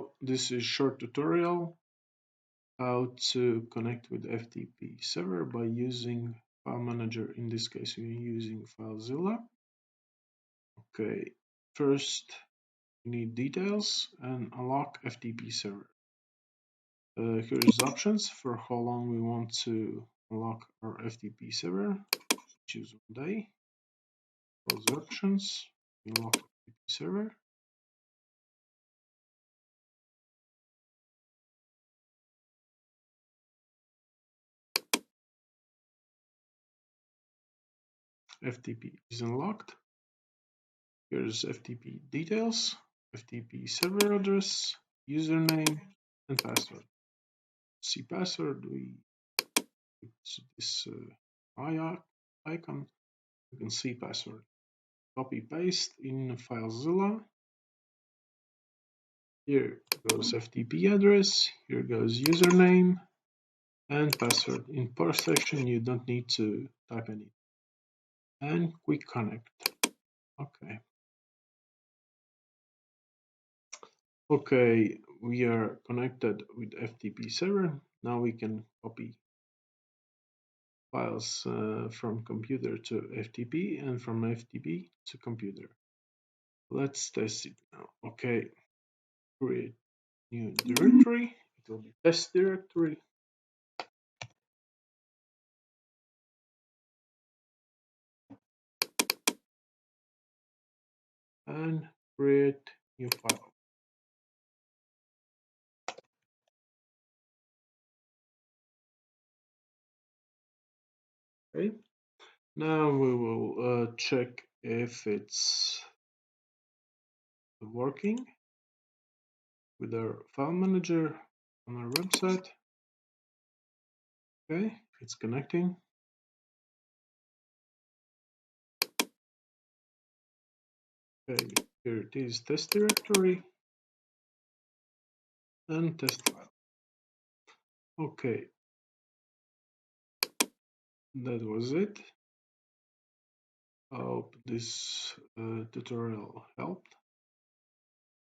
So this is short tutorial how to connect with FTP server by using file manager. In this case, we're using FileZilla. Okay, first we need details and unlock FTP server. Here's options for how long we want to unlock our FTP server. Choose 1 day. Those options. Unlock FTP server. FTP is unlocked. Here's FTP details, FTP server address, username, and password. See password, we use this icon. You can see password. Copy paste in FileZilla. Here goes FTP address. Here goes username and password. In parse section, you don't need to type any. And quick connect. Okay. Okay, we are connected with FTP server. Now we can copy files from computer to FTP and from FTP to computer. Let's test it now. Okay, create new directory. It will be test directory. And create new file. Okay, now we will check if it's working with our file manager on our website. Okay, it's connecting. Okay, here it is, test directory and test file. Okay, that was it. I hope this tutorial helped.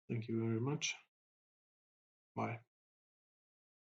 Thank you very much. Bye.